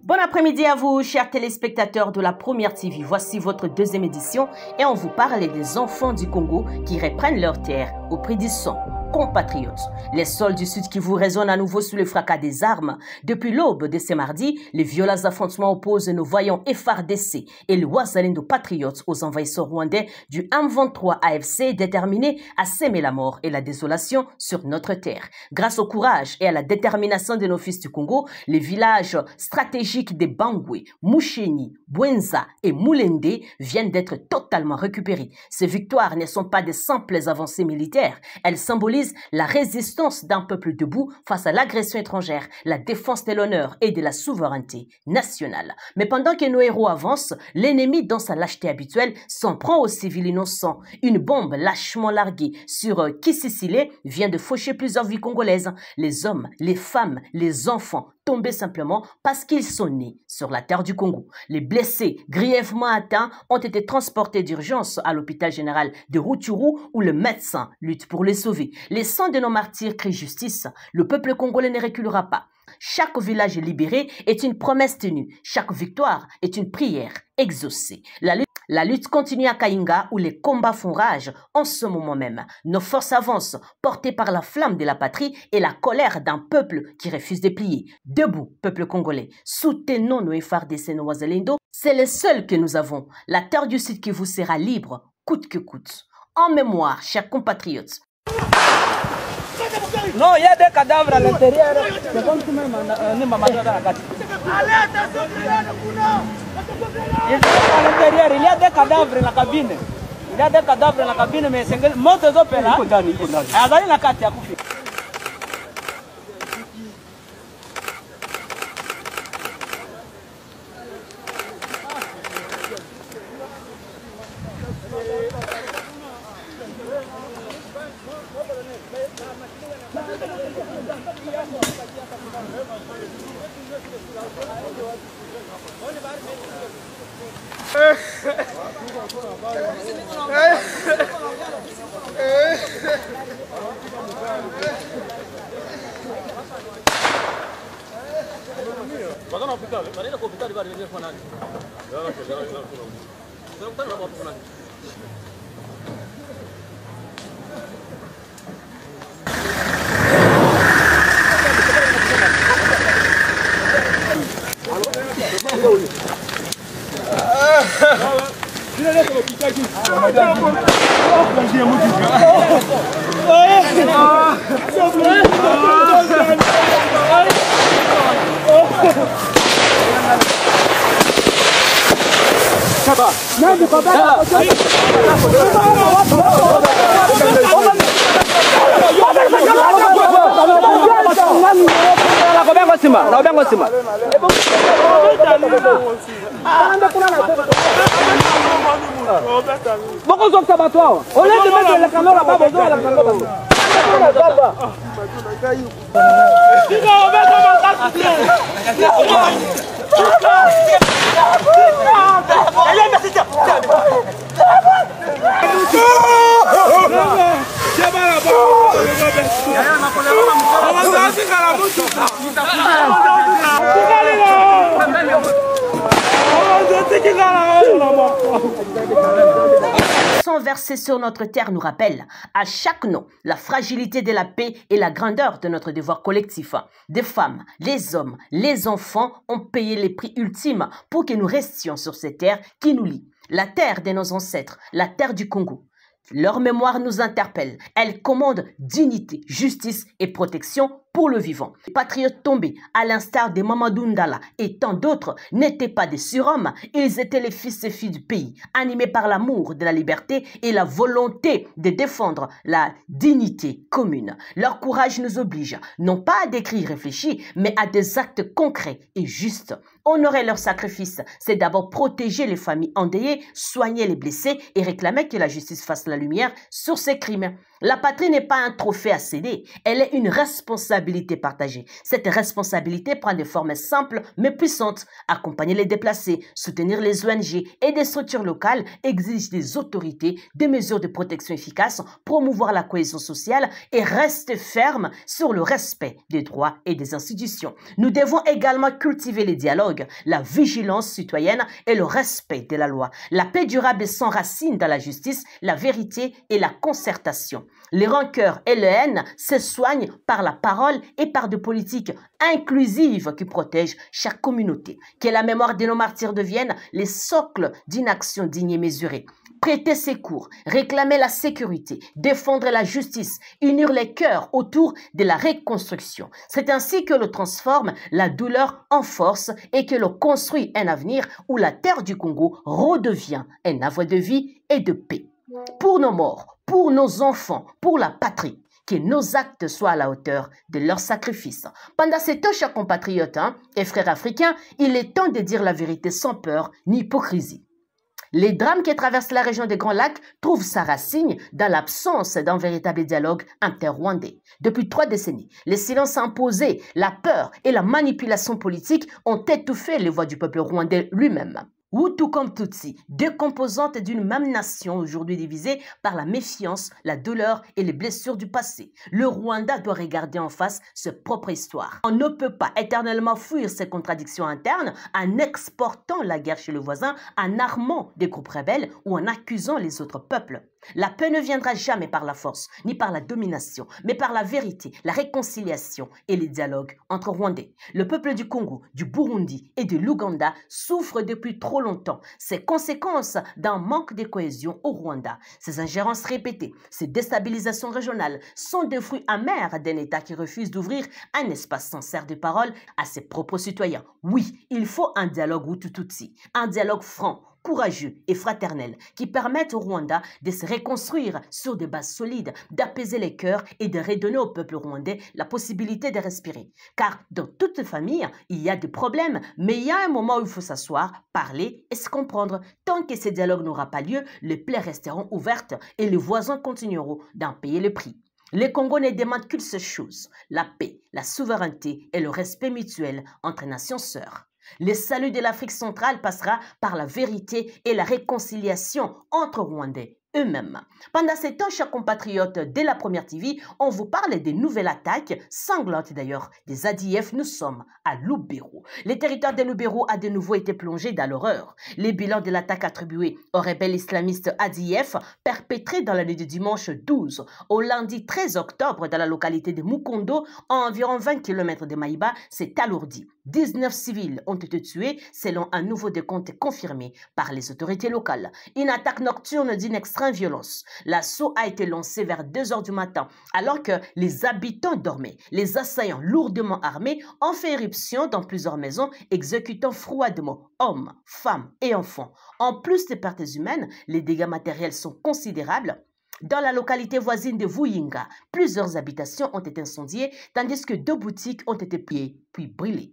Bon après-midi à vous, chers téléspectateurs de la Première TV. Voici votre deuxième édition et on vous parle des enfants du Congo qui reprennent leur terre au prix du sang. Compatriotes, les sols du Sud Kivu résonnent à nouveau sous le fracas des armes. Depuis l'aube de ce mardi, les violents affrontements opposent nos voyants FARDC et le Wazalendo Patriotes aux envahisseurs rwandais du M23 AFC déterminés à s'aimer la mort et la désolation sur notre terre. Grâce au courage et à la détermination de nos fils du Congo, les villages stratégiques de Bangwe, Moucheni, Bwenza et Moulende viennent d'être totalement récupérés. Ces victoires ne sont pas de simples avancées militaires, elles symbolisent la résistance d'un peuple debout face à l'agression étrangère, la défense de l'honneur et de la souveraineté nationale. Mais pendant que nos héros avancent, l'ennemi, dans sa lâcheté habituelle, s'en prend aux civils innocents. Une bombe lâchement larguée sur Kisisile vient de faucher plusieurs vies congolaises. Les hommes, les femmes, les enfants tombés simplement parce qu'ils sont nés sur la terre du Congo. Les blessés, grièvement atteints, ont été transportés d'urgence à l'hôpital général de Rutshuru où le médecin lutte pour les sauver. Les sangs de nos martyrs crient justice. Le peuple congolais ne reculera pas. Chaque village libéré est une promesse tenue. Chaque victoire est une prière exaucée. La lutte continue à Kainga où les combats font rage en ce moment même. Nos forces avancent, portées par la flamme de la patrie et la colère d'un peuple qui refuse de plier. Debout, peuple congolais, soutenons nos FARDC et nos Wazalendo. C'est le seul que nous avons. La terre du Sud qui vous sera libre, coûte que coûte. En mémoire, chers compatriotes. Non, il y a des cadavres à l'intérieur. C'est comme si même Allez, attention, à l'intérieur, il y a des cadavres dans la cabine. Il y a des cadavres dans la cabine, mais c'est monte aux opéras. Allez, la carte, Sang versé sur notre terre nous rappelle à chaque nom la fragilité de la paix et la grandeur de notre devoir collectif. Des femmes, les hommes, les enfants ont payé les prix ultimes pour que nous restions sur cette terre qui nous lie, la terre de nos ancêtres, la terre du Congo. Leur mémoire nous interpelle. Elle commande dignité, justice et protection pour le vivant. Les patriotes tombés, à l'instar de Mamadou Ndala et tant d'autres, n'étaient pas des surhommes. Ils étaient les fils et filles du pays, animés par l'amour de la liberté et la volonté de défendre la dignité commune. Leur courage nous oblige, non pas à des cris réfléchis, mais à des actes concrets et justes. Honorer leur sacrifice, c'est d'abord protéger les familles endeuillées, soigner les blessés et réclamer que la justice fasse la lumière sur ces crimes. La patrie n'est pas un trophée à céder, elle est une responsabilité responsabilité partagée. Cette responsabilité prend des formes simples mais puissantes. Accompagner les déplacés, soutenir les ONG et des structures locales, exige des autorités, des mesures de protection efficaces, promouvoir la cohésion sociale et rester ferme sur le respect des droits et des institutions. Nous devons également cultiver les dialogues, la vigilance citoyenne et le respect de la loi. La paix durable s'enracine dans la justice, la vérité et la concertation. Les rancœurs et les haines se soignent par la parole et par des politiques inclusives qui protègent chaque communauté. Que la mémoire de nos martyrs devienne les socles d'une action digne et mesurée. Prêter secours, réclamer la sécurité, défendre la justice, unir les cœurs autour de la reconstruction. C'est ainsi que l'on transforme la douleur en force et que l'on construit un avenir où la terre du Congo redevient un havre de vie et de paix. Pour nos morts, pour nos enfants, pour la patrie, que nos actes soient à la hauteur de leur sacrifice. Pendant ces temps, chers compatriotes et frères africains, il est temps de dire la vérité sans peur ni hypocrisie. Les drames qui traversent la région des Grands Lacs trouvent sa racine dans l'absence d'un véritable dialogue inter-rwandais. Depuis 3 décennies, les silences imposés, la peur et la manipulation politique ont étouffé les voix du peuple rwandais lui-même. Hutu comme Tutsi, deux composantes d'une même nation aujourd'hui divisées par la méfiance, la douleur et les blessures du passé. Le Rwanda doit regarder en face sa propre histoire. On ne peut pas éternellement fuir ses contradictions internes en exportant la guerre chez le voisin, en armant des groupes rebelles ou en accusant les autres peuples. La paix ne viendra jamais par la force, ni par la domination, mais par la vérité, la réconciliation et les dialogues entre Rwandais. Le peuple du Congo, du Burundi et de l'Ouganda souffre depuis trop longtemps. Ces conséquences d'un manque de cohésion au Rwanda, ces ingérences répétées, ces déstabilisations régionales sont des fruits amers d'un État qui refuse d'ouvrir un espace sincère de parole à ses propres citoyens. Oui, il faut un dialogue Hutu-Tutsi, un dialogue franc, courageux et fraternel qui permettent au Rwanda de se reconstruire sur des bases solides, d'apaiser les cœurs et de redonner au peuple rwandais la possibilité de respirer. Car dans toute famille, il y a des problèmes, mais il y a un moment où il faut s'asseoir, parler et se comprendre. Tant que ces dialogues n'aura pas lieu, les plaies resteront ouvertes et les voisins continueront d'en payer le prix. Les Congos ne demandent qu'une seule chose, la paix, la souveraineté et le respect mutuel entre nations sœurs. Le salut de l'Afrique centrale passera par la vérité et la réconciliation entre Rwandais eux-mêmes. Pendant ces temps, chers compatriotes, dès la première TV, on vous parle des nouvelles attaques, sanglantes d'ailleurs, des ADF. Nous sommes à Lubero. Le territoire de Lubero a de nouveau été plongé dans l'horreur. Les bilans de l'attaque attribuée aux rebelles islamistes ADF, perpétrée dans la nuit du dimanche 12 au lundi 13 octobre dans la localité de Mukondo, à environ 20 km de Maïba, s'est alourdi. 19 civils ont été tués selon un nouveau décompte confirmé par les autorités locales. Une attaque nocturne d'une extrême violence. L'assaut a été lancé vers 2 h du matin alors que les habitants dormaient. Les assaillants lourdement armés ont fait éruption dans plusieurs maisons, exécutant froidement hommes, femmes et enfants. En plus des pertes humaines, les dégâts matériels sont considérables. Dans la localité voisine de Vuyinga, plusieurs habitations ont été incendiées tandis que 2 boutiques ont été pillées puis brûlées.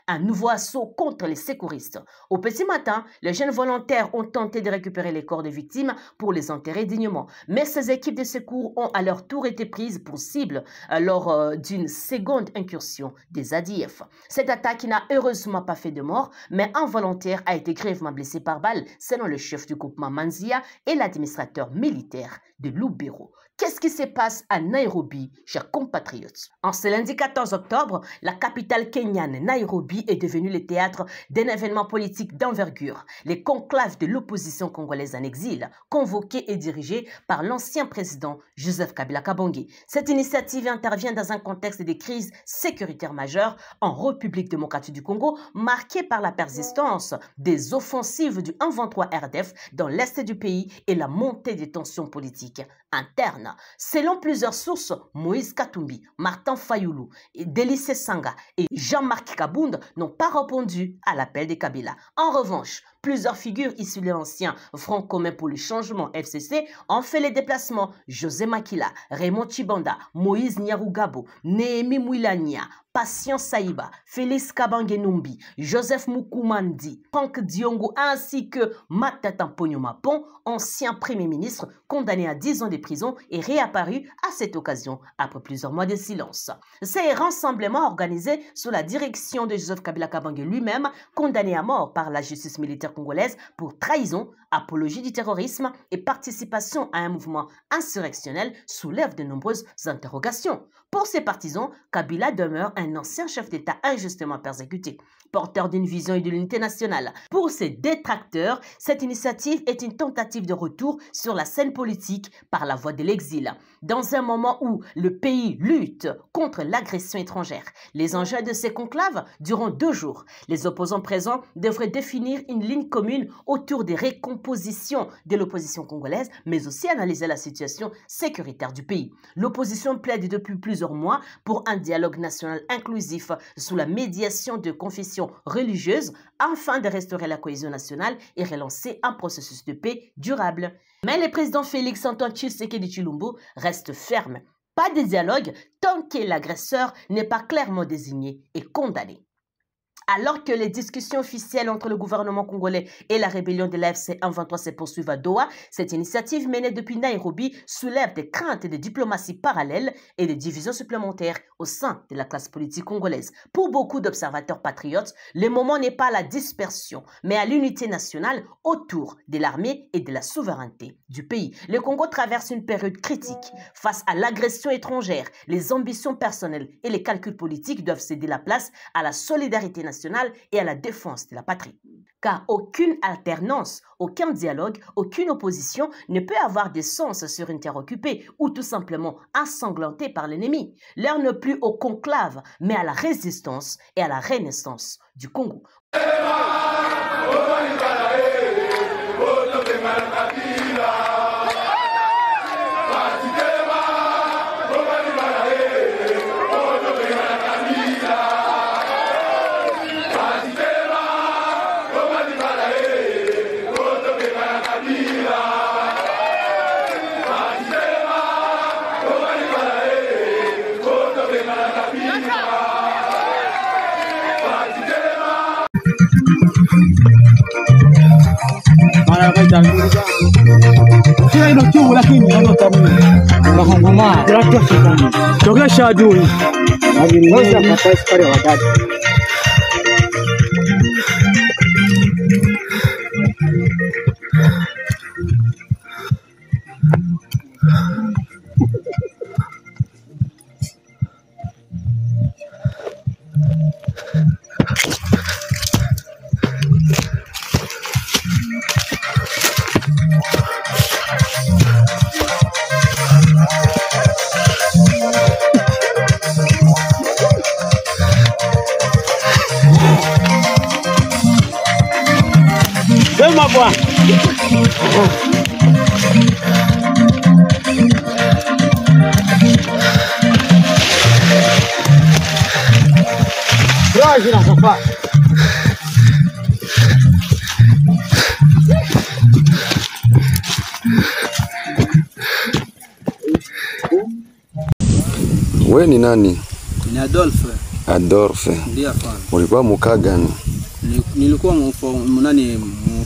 Un nouveau assaut contre les secouristes. Au petit matin, les jeunes volontaires ont tenté de récupérer les corps des victimes pour les enterrer dignement. Mais ces équipes de secours ont à leur tour été prises pour cible lors d'une seconde incursion des ADF. Cette attaque n'a heureusement pas fait de mort, mais un volontaire a été grièvement blessé par balle, selon le chef du groupement Manzia et l'administrateur militaire de Lubero. Qu'est-ce qui se passe à Nairobi, chers compatriotes? En ce lundi 14 octobre, la capitale kenyane, Nairobi, est devenue le théâtre d'un événement politique d'envergure, les conclaves de l'opposition congolaise en exil, convoqués et dirigés par l'ancien président Joseph Kabila Kabange. Cette initiative intervient dans un contexte de crise sécuritaire majeure en République démocratique du Congo, marquée par la persistance des offensives du 123 RDF dans l'est du pays et la montée des tensions politiques internes. Selon plusieurs sources, Moïse Katumbi, Martin Fayulu, Délice Sanga et Jean-Marc Kabound n'ont pas répondu à l'appel de Kabila. En revanche, plusieurs figures issues de l'ancien Front commun pour le changement FCC ont fait les déplacements. José Makila, Raymond Chibanda, Moïse Nyarugabo, Néhémie Mouilania, Patient Saïba, Félix Kabange-Numbi, Joseph Moukoumandi, Franck Diongo ainsi que Matata Mapon, ancien Premier ministre condamné à 10 ans de prison et réapparu à cette occasion après plusieurs mois de silence. Ces rassemblements organisés sous la direction de Joseph Kabila Kabange lui-même, condamné à mort par la justice militaire congolaise pour trahison, apologie du terrorisme et participation à un mouvement insurrectionnel, soulèvent de nombreuses interrogations. Pour ses partisans, Kabila demeure un ancien chef d'État injustement persécuté, porteur d'une vision et de l'unité nationale. Pour ses détracteurs, cette initiative est une tentative de retour sur la scène politique par la voie de l'exil. Dans un moment où le pays lutte contre l'agression étrangère, les enjeux de ces conclaves durant 2 jours. Les opposants présents devraient définir une ligne commune autour des récompositions de l'opposition congolaise, mais aussi analyser la situation sécuritaire du pays. L'opposition plaide depuis plusieurs mois pour un dialogue national inclusif sous la médiation de confessions religieuses afin de restaurer la cohésion nationale et relancer un processus de paix durable. Mais le président Félix Antoine Tshisekedi Tshilombo reste ferme. Pas de dialogue tant que l'agresseur n'est pas clairement désigné et condamné. Alors que les discussions officielles entre le gouvernement congolais et la rébellion de l'AFC 123 se poursuivent à Doha, cette initiative menée depuis Nairobi soulève des craintes de diplomatie parallèle et de divisions supplémentaires au sein de la classe politique congolaise. Pour beaucoup d'observateurs patriotes, le moment n'est pas à la dispersion, mais à l'unité nationale autour de l'armée et de la souveraineté du pays. Le Congo traverse une période critique. Face à l'agression étrangère, les ambitions personnelles et les calculs politiques doivent céder la place à la solidarité nationale et à la défense de la patrie. Car aucune alternance, aucun dialogue, aucune opposition ne peut avoir de sens sur une terre occupée ou tout simplement ensanglantée par l'ennemi. L'heure n'est plus au conclave, mais à la résistance et à la renaissance du Congo. We ni nani? Ni Adolphe. Adolphe. Ndio hapana. Ulikuwa muka gani? Nilikuwa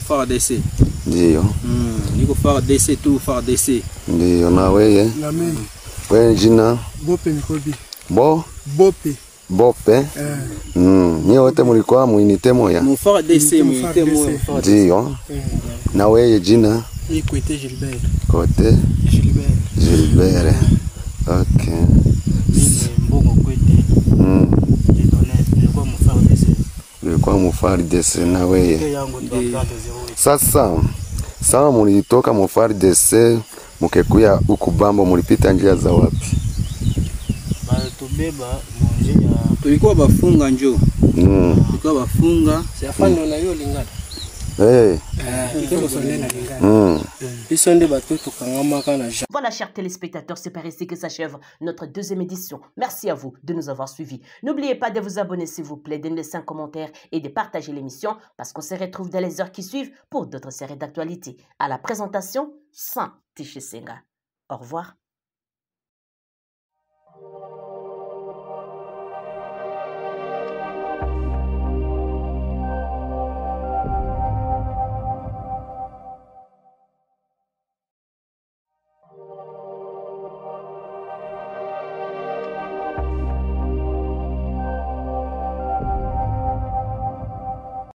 FARDC. Ndio. Niko FARDC tu FARDC. Ndio na weye? Na mimi. Wewe jina? Bope Nikobi. Bope. Bope. Ni wote mlikuwa muinite moya? Mu FARDC muinite moya. Ndio. Na weye jina? Ni Kote Gilbert. Kote Gilbert. Okay. Mbongo Kwete. Ulikuwa mu FARDC na weye? Sasa mulitoka mu FARDC mukekuya ukubambo, mulipita njia za wapi? Tubeba monje ya tulikuwa bafunga njo. Tulikuwa bafunga. Siafani na hiyo lingana. Voilà, chers téléspectateurs, c'est par ici que s'achève notre deuxième édition. Merci à vous de nous avoir suivis. N'oubliez pas de vous abonner, s'il vous plaît, de laisser un commentaire et de partager l'émission parce qu'on se retrouve dans les heures qui suivent pour d'autres séries d'actualité. À la présentation, Saint Tichisenga. Au revoir.